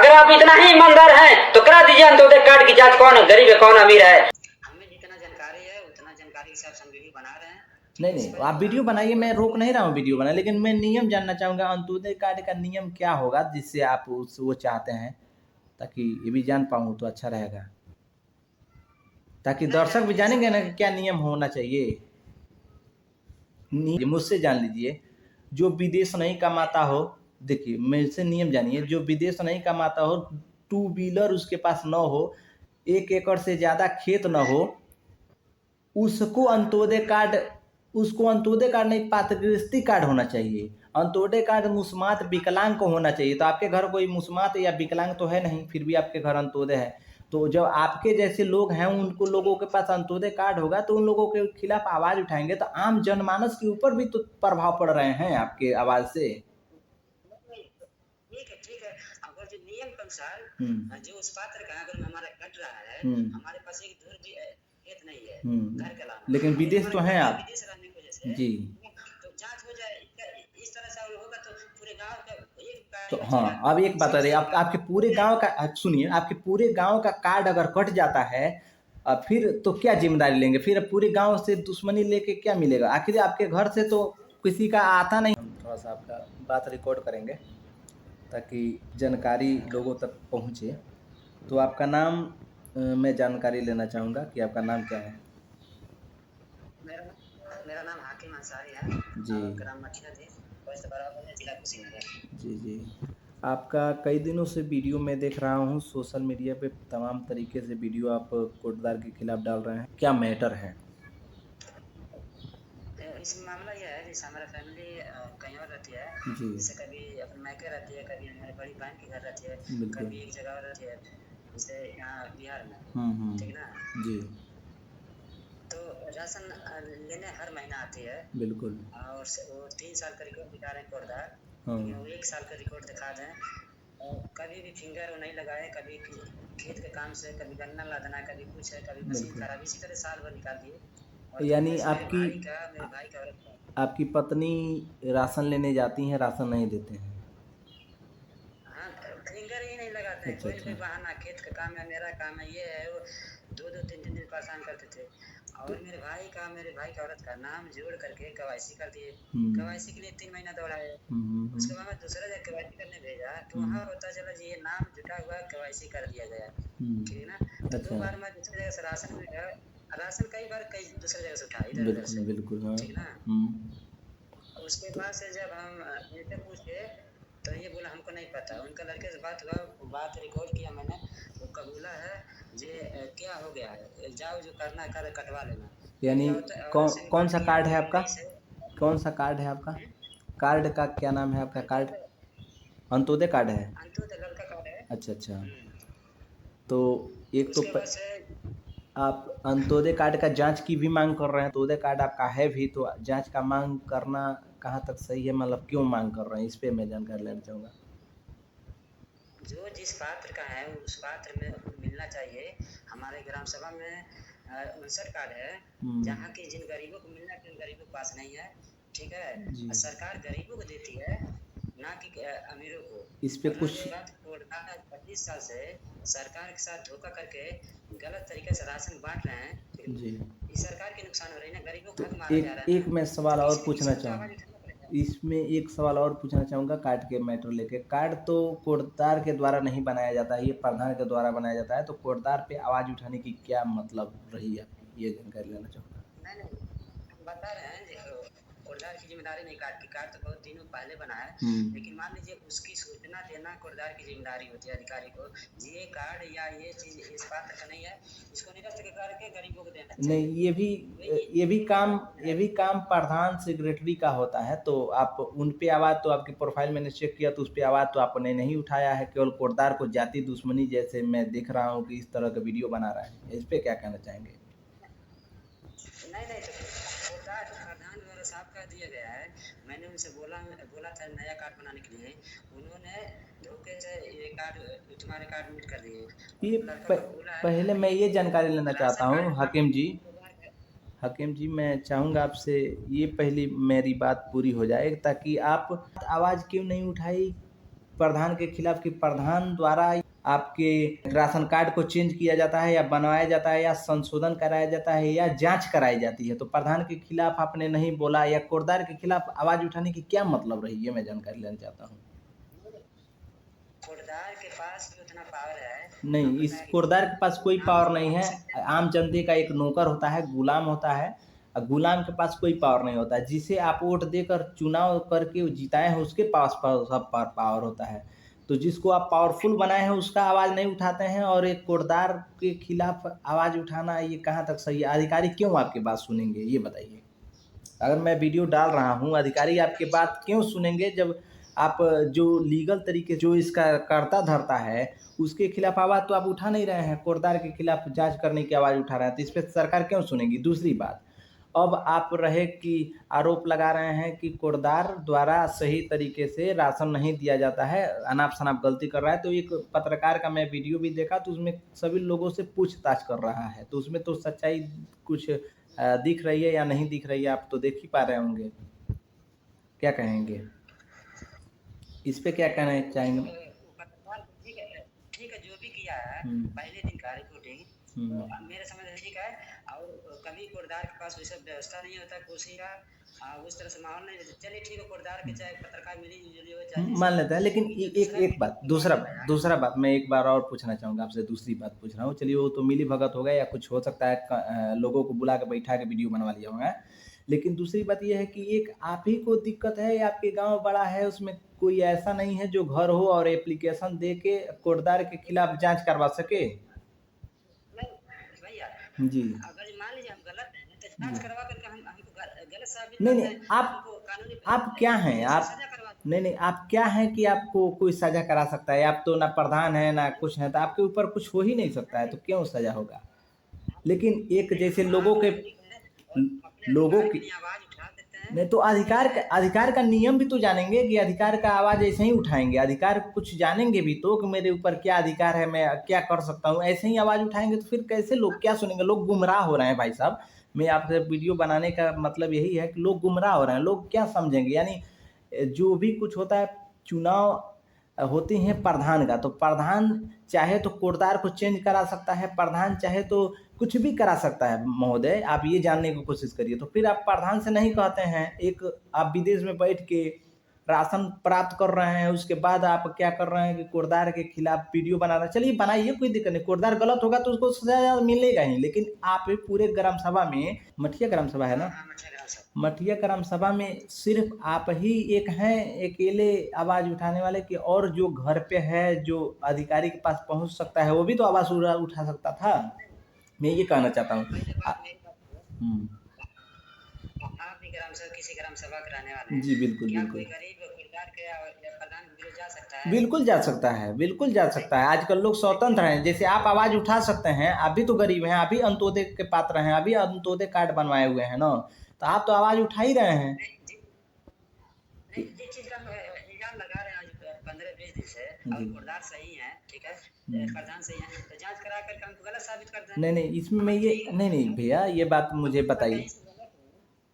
अगर आप इतना ही ईमानदार हैं तो करा दीजिए अंत्योदय कार्ड की जांच, कौन गरीब है कौन अमीर है। हमें जितना जानकारी है उतना जानकारी के हिसाब से हम वीडियो बना रहे हैं। नहीं, आप वीडियो बनाइए, मैं रोक नहीं रहा हूँ वीडियो बनाए, लेकिन मैं नियम जानना चाहूँगा अंत्योदय कार्ड का नियम क्या होगा जिससे आप वो चाहते हैं, ताकि ये भी जान पाऊँ तो अच्छा रहेगा, ताकि दर्शक भी जानेंगे ना कि क्या नियम होना चाहिए। मुझसे जान लीजिए, जो विदेश नहीं कमाता हो, देखिए मेरे से नियम जानिए, जो विदेश नहीं कमाता हो, 2 व्हीलर उसके पास न हो, 1 एकड़ से ज़्यादा खेत न हो, उसको अंत्योदय कार्ड नहीं, पात्रगृहस्थी कार्ड होना चाहिए। अंत्योदय कार्ड मुस्मात विकलांग को होना चाहिए। तो आपके घर कोई मुस्मात या विकलांग तो है नहीं, फिर भी आपके घर अंत्योदय है। तो जब आपके जैसे लोग हैं उनको लोगों के पास अंत्योदय कार्ड होगा तो उन लोगों के खिलाफ आवाज उठाएंगे, तो आम जनमानस के ऊपर भी तो प्रभाव पड़ रहे हैं आपके आवाज से। ठीक है, अगर जो नियम के अनुसार जो उस पात्र का अगर हमारा कट रहा है, हमारे पास एक धूर भी खेत नहीं है घर के अलावा, लेकिन विदेश तो हैं आप, विदेश रहने की वजह से जी, तो जांच हो जाए। इस तरह से अगर होगा तो पूरे गांव का एक तो हाँ, अब एक बात है, आपके पूरे गांव का सुनिए, आपके पूरे गांव का कार्ड अगर कट जाता है फिर तो क्या जिम्मेदारी लेंगे, फिर पूरे गांव से दुश्मनी लेके क्या मिलेगा। आखिर आपके घर से तो किसी का आता नहीं। हम थोड़ा सा आपका बात रिकॉर्ड करेंगे ताकि जानकारी लोगों तक पहुंचे। तो आपका नाम मैं जानकारी लेना चाहूँगा कि आपका नाम क्या है। मेरा नाम हाकिम अंसारी है जी, ग्राम मठिया जी, जिला कुशीनगर। जी। आपका कई दिनों से वीडियो मैं देख रहा हूँ, सोशल मीडिया पे तमाम तरीके से वीडियो आप कोटदार के खिलाफ डाल रहे हैं, क्या मैटर है? इस मामला यह है, जैसे हमारा फैमिली कहीं और रहती है, जी, जैसे कभी अपने मायके रहती है, कभी हमारी बड़ी बहन के घर रहती है, कभी एक जगह रहती है, जैसे यहाँ बिहार में, ठीक ना जी, तो राशन लेने हर महीना आती है, बिल्कुल, और वो 3 साल का रिकॉर्ड दिखा रहे हैं कोटदार, वो 1 साल का रिकॉर्ड दिखा दें, और कभी भी फिंगर वो नहीं लगाए, कभी खेत के काम से, कभी गन्ना लादना, कभी कुछ है, कभी मशीन खराब, इसी तरह साल भर निकाल दिए। यानी आपकी पत्नी राशन लेने जाती हैं, राशन नहीं देते हैं? हाँ, फिंगर ही नहीं लगाते हैं, कोई बहाना, खेत का काम है, मेरा काम है, ये है वो, 2-2 3-3 दिन परेशान करते थे। और मेरे भाई का औरत का नाम जोड़ करके केवाईसी कर दिए, केवाईसी के लिए 3 महीना दौड़ाए, उसके बाद मैं दूसरा जगह केवाईसी करने भेजा तो वहाँ पता चला जी ये नाम जुटा हुआ केवाईसी कर दिया गया, ठीक है ना। तो 2 बार मैं दूसरी जगह से राशन भी गया, राशन कई बार कई दूसरी जगह से उठा, इधर उधर से, बिल्कुल, ठीक ना। उसके बाद से जब हम इनसे पूछे तो ये बोला हमको नहीं पता, उनका लड़के से बात हुआ, बात रिकॉर्ड किया मैंने, वो कबूला है जे क्या हो गया है, जाओ जो करना है कर, कटवा लेना। यानी कौन सा कार्ड है आपका, कौन सा कार्ड है आपका, कार्ड का क्या नाम है आपका? कार्ड अंत्योदय कार्ड है, अंत्योदय लड़का कार्ड है। अच्छा। तो एक तो आप अंत्योदय कार्ड का जांच की भी मांग कर रहे हैं, अंत्योदय कार्ड आपका है भी, तो जांच का मांग करना कहाँ तक सही है, मतलब क्यों मांग कर रहे हैं, इस पे मैं जानकारी लेना चाहूँगा। जो जिस पात्र का है उस पात्र में मिलना चाहिए। हमारे ग्राम सभा में 59 कार्ड है, जहाँ की जिन गरीबों को मिलना चाहिए उन गरीबों के पास नहीं है, ठीक है। सरकार गरीबों को देती है, ना कि अमीरों को। इस पे कुछ 25 साल से सरकार के साथ धोखा करके गलत तरीके से राशन बांट रहे हैं जी, इस सरकार के नुकसान हो रही है ना, गरीबों को ठग मारा जा रहा है। एक मैं सवाल और पूछना चाहूँगा, इसमें एक सवाल और पूछना चाहूँगा कार्ड के मैटर लेके। कार्ड तो कोटदार के द्वारा नहीं बनाया जाता है, ये प्रधान के द्वारा बनाया जाता है, तो कोटदार पे आवाज़ उठाने की क्या मतलब रही है आपकी, ये जानकारी लेना चाहूँगा। नहीं, बता रहे हैं देखो, कोटदार की जिम्मेदारी नहीं, कार्ड तो बहुत दिनों पहले बना है, लेकिन मान लीजिए उसकी सूचना देना कोटदार की जिम्मेदारी होती है अधिकारी को, ये कार्ड या ये चीज इस पात्र का नहीं है, इसको निरस्त करके गरीबों को देना चाहिए। नहीं, ये भी काम प्रधान सेक्रेटरी का होता है, तो आप उन पे आवाज़, तो आपकी प्रोफाइल मैंने चेक किया तो उस पर आवाज़ तो आपने नहीं उठाया है, केवल कोटदार को जाति दुश्मनी जैसे मैं देख रहा हूँ कि इस तरह का वीडियो बना रहा है, इस पर क्या कहना चाहेंगे? नहीं, तो कोटदार प्रधान द्वारा साफ कर दिया गया है। मैंने उनसे बोला था नया कार्ड बनाने के लिए, उन्होंने धोखे से ये कार्ड, तुम्हारे कार्ड मिट कर दिए। ये पहले मैं ये जानकारी लेना चाहता हूँ हकीम जी, मैं चाहूँगा आपसे, ये पहली मेरी बात पूरी हो जाए ताकि आप आवाज़ क्यों नहीं उठाई प्रधान के खिलाफ कि प्रधान द्वारा आपके राशन कार्ड को चेंज किया जाता है या बनवाया जाता है या संशोधन कराया जाता है या जांच कराई जाती है। तो प्रधान के खिलाफ आपने नहीं बोला या कोरदार के खिलाफ आवाज उठाने की क्या मतलब रही, ये मैं जानकारी लेना चाहता हूँ। कोटदार के पास भी उतना पावर है। नहीं, इस कोरदार के पास कोई पावर नहीं है। आम जनता का एक नौकर होता है, गुलाम होता है। गुलाम के पास कोई पावर नहीं होता है। जिसे आप वोट देकर चुनाव करके जिताए हैं उसके पास सब पावर होता है। तो जिसको आप पावरफुल बनाए हैं उसका आवाज़ नहीं उठाते हैं, और एक कोरदार के खिलाफ आवाज़ उठाना ये कहाँ तक सही है? अधिकारी क्यों आपकी बात सुनेंगे, ये बताइए। अगर मैं वीडियो डाल रहा हूँ, अधिकारी आपकी बात क्यों सुनेंगे जब आप जो लीगल तरीके जो इसका करता धरता है उसके खिलाफ आवाज़ तो आप उठा नहीं रहे हैं, कोरदार के खिलाफ जांच करने की आवाज़ उठा रहे हैं, तो इस पर सरकार क्यों सुनेगी? दूसरी बात, अब आप रहे कि आरोप लगा रहे हैं कि कोरदार द्वारा सही तरीके से राशन नहीं दिया जाता है, अनाप शनाप गलती कर रहा है। तो एक पत्रकार का मैं वीडियो भी देखा तो उसमें सभी लोगों से पूछताछ कर रहा है, तो उसमें तो सच्चाई कुछ दिख रही है या नहीं दिख रही है, आप तो देख ही पा रहे होंगे। क्या कहेंगे इस पे, क्या कहना चाहेंगे? ठीक है, जो भी किया है पहले दिन का रिपोर्टिंग तो मेरे समझ में ठीक है। और कभी कोटदार के पास वैसा व्यवस्था नहीं होता कुर्सी का, उस तरह से माहौल नहीं। चलिए ठीक है, कोटदार के चाहे पत्रकार मिली जुली हो चाहे मान लेते हैं, लेकिन एक बात, दूसरा बात मैं एक बार और पूछना चाहूँगा आपसे, दूसरी बात पूछ रहा हूँ। चलिए वो तो मिली भगत हो गया या कुछ हो सकता है, लोगों को बुला के बैठा के वीडियो बनवा लिया होगा। लेकिन दूसरी बात यह है कि एक आप ही को दिक्कत है या आपके गांव बड़ा है, उसमें कोई ऐसा नहीं है जो घर हो और एप्लीकेशन दे के कोटदार के खिलाफ जांच करवा सके? भैया जी, अगर मान लीजिए हम गलत हैं तो जांच करवा करके हम हमको गलत साबित नहीं करते नहीं, हैं, हमको कानूनी आप क्या हैं? आप सजा करवा नहीं, आप क्या हैं कि आपको कोई सजा करा सकता है? आप तो ना प्रधान है ना कुछ है, तो आपके ऊपर कुछ हो ही नहीं सकता है, तो क्यों सजा होगा? लेकिन एक जैसे लोगों के लोगों की अपनी आवाज उठा देते हैं। नहीं, तो अधिकार का नियम भी तो जानेंगे कि अधिकार का आवाज ऐसे ही उठाएंगे। अधिकार कुछ जानेंगे भी तो कि मेरे ऊपर क्या अधिकार है, मैं क्या कर सकता हूँ। ऐसे ही आवाज उठाएंगे तो फिर कैसे लोग क्या सुनेंगे? लोग गुमराह हो रहे हैं भाई साहब। मैं आपसे वीडियो बनाने का मतलब यही है कि लोग गुमराह हो रहे हैं। लोग क्या समझेंगे? यानी जो भी कुछ होता है, चुनाव होती हैं प्रधान का, तो प्रधान चाहे तो कोटदार को चेंज करा सकता है, प्रधान चाहे तो कुछ भी करा सकता है। महोदय, आप ये जानने की कोशिश करिए। तो फिर आप प्रधान से नहीं कहते हैं, एक आप विदेश में बैठ के राशन प्राप्त कर रहे हैं, उसके बाद आप क्या कर रहे हैं कि कोटदार के खिलाफ वीडियो बना रहे हैं। चलिए बनाइए, कोई दिक्कत नहीं। कोटदार गलत होगा तो उसको सजा मिलेगा ही, लेकिन आप पूरे ग्राम सभा में, मठिया ग्राम सभा है ना, मठिया ग्राम सभा में सिर्फ आप ही एक हैं अकेले आवाज उठाने वाले की, और जो घर पे है जो अधिकारी के पास पहुंच सकता है वो भी तो आवाज उठा सकता था। मैं ये कहना चाहता हूँ। आप भी किसी ग्राम सभा कराने वाले हैं। जी बिल्कुल क्या बिल्कुल कोई गरीब कोटदार के या प्रधान के विरुद्ध जा सकता है? बिल्कुल जा सकता है, बिल्कुल जा सकता है। आजकल लोग स्वतंत्र हैं। जैसे आप आवाज उठा सकते हैं, आप भी तो गरीब हैं, आप भी अंत्योदय के पात्र हैं, अभी अंत्योदय कार्ड बनवाए हुए हैं ना, तो आप तो आवाज उठा ही रहे हैं। जिस चीज का इल्जाम लगा रहे हैं आज 15-20 दिन से, और कोटदार सही है, ठीक है, प्रधान सही है, तो जांच करा कर हमको गलत साबित कर दें। नहीं, इसमें मैं ये नहीं भैया, ये बात मुझे बताइए।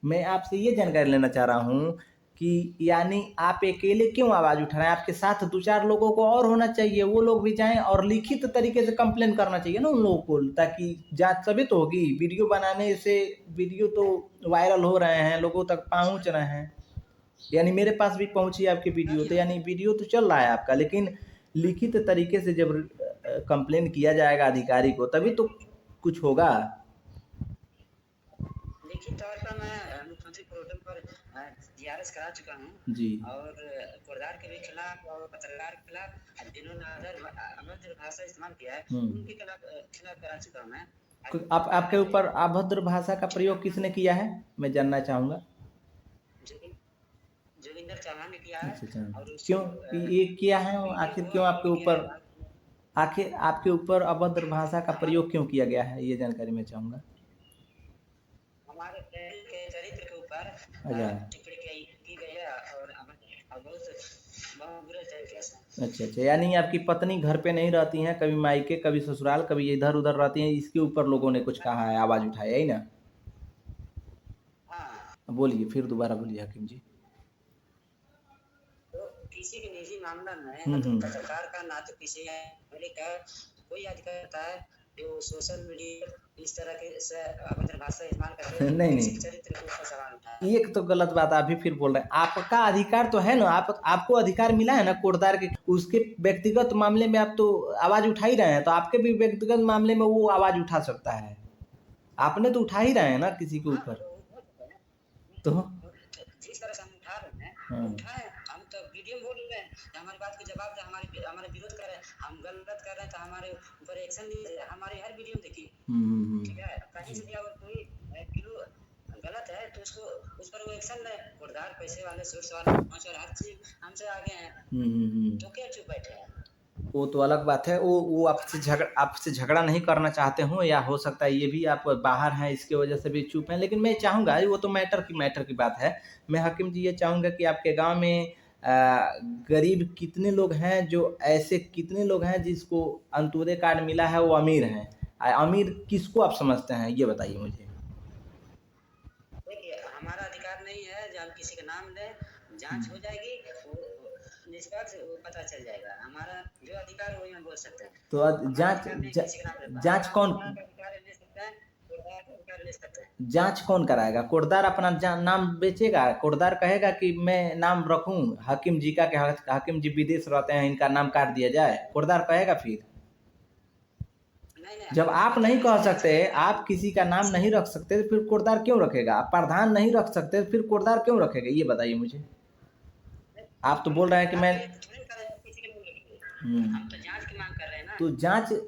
मैं आपसे ये जानकारी लेना चाह रहा हूँ कि यानी आप अकेले क्यों आवाज उठा रहे हैं? आपके साथ 2-4 लोगों को और होना चाहिए, वो लोग भी जाएं और लिखित तरीके से कंप्लेन करना चाहिए ना उन लोगों को, ताकि जांच तभी तो होगी। वीडियो बनाने से वीडियो तो वायरल हो रहे हैं, लोगों तक पहुंच रहे हैं। यानी मेरे पास भी पहुंची आपकी वीडियो, तो यानी वीडियो तो चल रहा है आपका, लेकिन लिखित तरीके से जब कंप्लेन किया जाएगा अधिकारी को तभी तो कुछ होगा। लिखित तौर पर मैं मुख्यमंत्री पोर्टल पर जीआरएस करा चुका हूँ जी, और कोटदार के भी खिलाफ और पत्रकार के खिलाफ जिन्होंने अभद्र भाषा इस्तेमाल किया है उनके खिलाफ करा चुका हूँ मैं। आपके ऊपर अभद्र भाषा का प्रयोग किसने किया है, मैं जानना चाहूँगा। जोगिंदर चौहान ने किया है। अच्छा, और क्यों ये किया है? आखिर क्यों आपके ऊपर, आखिर आपके ऊपर अभद्र भाषा का प्रयोग क्यों किया गया है, ये जानकारी मैं चाहूँगा। हमारे के चरित्र के ऊपर टिप्पणी की गई है और बहुत बुरे तरीके से। अच्छा, यानी आपकी पत्नी घर पे नहीं रहती हैं, कभी मायके कभी ससुराल कभी इधर उधर रहती हैं, इसके ऊपर लोगों ने कुछ कहा है, आवाज उठाया है ना? हाँ, बोलिए, फिर दोबारा बोलिए हाकिम जी। तो कि किसी के निजी मामला में ना तो पत्रकार का ना तो किसी का कोई अधिकार होता है जो सोशल मीडिया इस तरह के अभद्र भाषा इस्तेमाल करते हैं। नहीं किसी नहीं, के चरित्र के ऊपर सवाल उठाया है। एक तो गलत बात आप भी फिर बोल रहे हैं। आपका अधिकार तो है ना, आपको अधिकार मिला है ना कोटदार के, उसके व्यक्तिगत मामले में आप तो आवाज उठा ही रहे हैं, तो आपके भी व्यक्तिगत मामले में वो आवाज उठा सकता है। आपने तो उठा ही रहे हैं ना किसी के ऊपर, तो जिस तरह से हम उठा रहे हैं हाँ। उठाए, हम तो वीडियो बोल रहे हैं, हमारी बात के जवाब दे, हमारे विरोध कर रहे हैं, हम गलत कर रहे हैं तो हमारे ऊपर एक्शन लीजिए। हमारी हर वीडियो देखिए, ठीक है, कहीं से भी अगर कोई किलो गलत है तो उसको उस पर वो एक्शन ले। कोटदार पैसे वाले सोर्स वाले और हर चीज हमसे आगे हैं, तो क्या चुप बैठे हैं? वो तो अलग बात है। वो आपसे झगड़ा नहीं करना चाहते हो, या हो सकता है ये भी आप बाहर हैं इसके वजह से भी चुप हैं। लेकिन मैं चाहूँगा, वो तो मैटर की बात है। मैं हकीम जी ये चाहूँगा कि आपके गांव में गरीब कितने लोग हैं, जो ऐसे कितने लोग हैं जिसको अंत्योदय कार्ड मिला है वो अमीर हैं। अमीर किसको आप समझते हैं, ये बताइए मुझे। देखिए, हमारा अधिकार नहीं है जो हम किसी का नाम लें, जांच हो जाएगी, निष्पक्ष वो पता चल जाएगा। हमारा जो अधिकार वही हम बोल सकते हैं। तो जांच जांच कौन कराएगा? कोटदार अपना नाम बेचेगा? कोटदार कहेगा कि मैं नाम रखूं हकीम जी का, हकीम जी विदेश रहते हैं, इनका नाम काट दिया जाए? कोटदार कहेगा? फिर जब आप नहीं कह सकते, आप किसी का नाम नहीं रख सकते, तो फिर कोटदार क्यों रखेगा? आप प्रधान नहीं रख सकते, फिर कोटदार क्यों रखेगा? ये बताइए मुझे। आप तो बोल रहे हैं कि मैं हम तो जांच की मांग कर रहे हैं ना। तो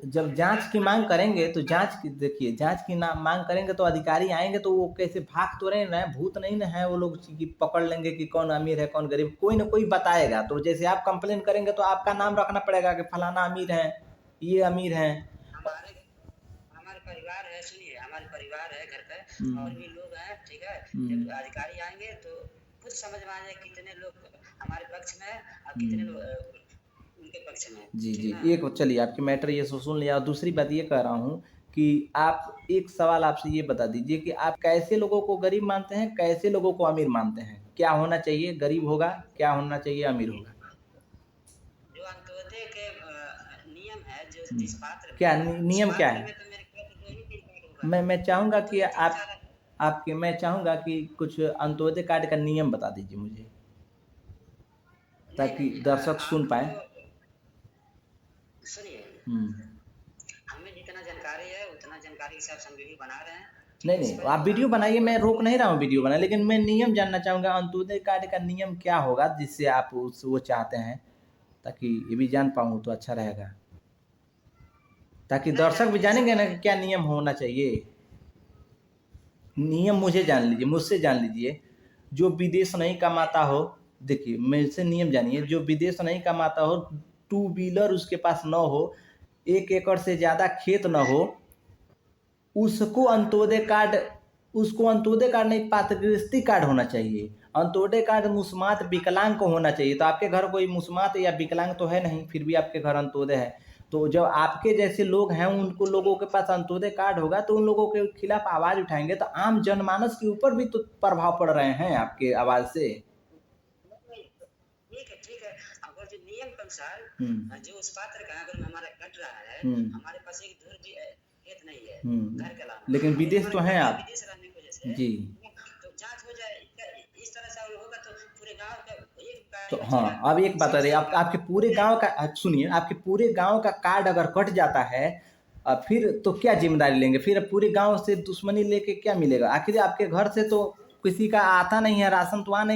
जब जांच की मांग करेंगे तो देखिए, जांच की मांग करेंगे तो अधिकारी आएंगे, तो वो कैसे भाग तो रहे हैं, भूत नहीं ना है वो लोग कि पकड़ लेंगे कि कौन अमीर है कौन गरीब। कोई ना कोई बताएगा। तो जैसे आप कंप्लेन करेंगे तो आपका नाम रखना पड़ेगा कि फलाना अमीर है, ये अमीर है। हमारे परिवार है, सुनिए, हमारे परिवार है घर पे, और भी लोग हैं, ठीक है। जब अधिकारी आएंगे तो खुद समझ में आ जाए कितने लोग हमारे पक्ष में और कितने लोग उनके पक्ष में। जी, एक चलिए आपकी मैटर ये सुन लिया। और दूसरी बात ये कह रहा हूँ कि आप, एक सवाल आपसे ये बता दीजिए कि आप कैसे लोगों को गरीब मानते हैं, कैसे लोगों को अमीर मानते हैं? क्या होना चाहिए? गरीब होगा, क्या होना चाहिए अमीर होगा? जो अंत्योदय के नियम है, जो जिस पात्र क्या नियम क्या है? मैं चाहूँगा कि मैं चाहूँगा कि कुछ अंत्योदय कार्ड का नियम बता दीजिए मुझे, ताकि दर्शक सुन पाए। सुनिए, हमें जितना जानकारी है उतना जानकारी के हिसाब से हम वीडियो बना रहे हैं। नहीं, आप वीडियो बनाइए, मैं रोक नहीं रहा हूँ वीडियो बनाए, लेकिन मैं नियम जानना चाहूँगा अंत्योदय कार्ड का नियम क्या होगा, जिससे आप वो चाहते हैं, ताकि ये भी जान पाऊँ तो अच्छा रहेगा, ताकि दर्शक भी जानेंगे ना कि क्या नियम होना चाहिए। नियम मुझसे जान लीजिए। जो विदेश नहीं कमाता हो, देखिए मेरे से नियम जानिए। जो विदेश नहीं कमाता हो, 2 व्हीलर उसके पास न हो, 1 एकड़ से ज़्यादा खेत न हो, उसको अंत्योदय कार्ड नहीं, पात्रगृहस्थी कार्ड होना चाहिए। अंत्योदय कार्ड मुस्मात विकलांग को होना चाहिए। तो आपके घर कोई मुस्मात या विकलांग तो है नहीं, फिर भी आपके घर अंत्योदय है। तो जब आपके जैसे लोग हैं, उनको लोगों के पास अंत्योदय कार्ड होगा, तो उन लोगों के खिलाफ आवाज उठाएंगे, तो आम जनमानस के ऊपर भी तो प्रभाव पड़ रहे हैं आपके आवाज से। ठीक है, अगर जो नियम के अनुसार जो उस पात्र का अगर हमारा कट रहा है, हमारे पास एक दूर खेत नहीं है घर के अलावा, लेकिन विदेश तो हैं आप। विदेश रहने की वजह से जी, तो जांच हो जाए। इस तरह से होगा तो पूरे गांव का तो हाँ, अब एक बात है, आपके पूरे गांव का सुनिए, आपके पूरे गांव का कार्ड अगर कट जाता है, फिर तो क्या जिम्मेदारी लेंगे? फिर पूरे गांव से दुश्मनी लेके क्या मिलेगा? आखिर आपके घर से तो किसी का आता नहीं है राशन, तो आ नहीं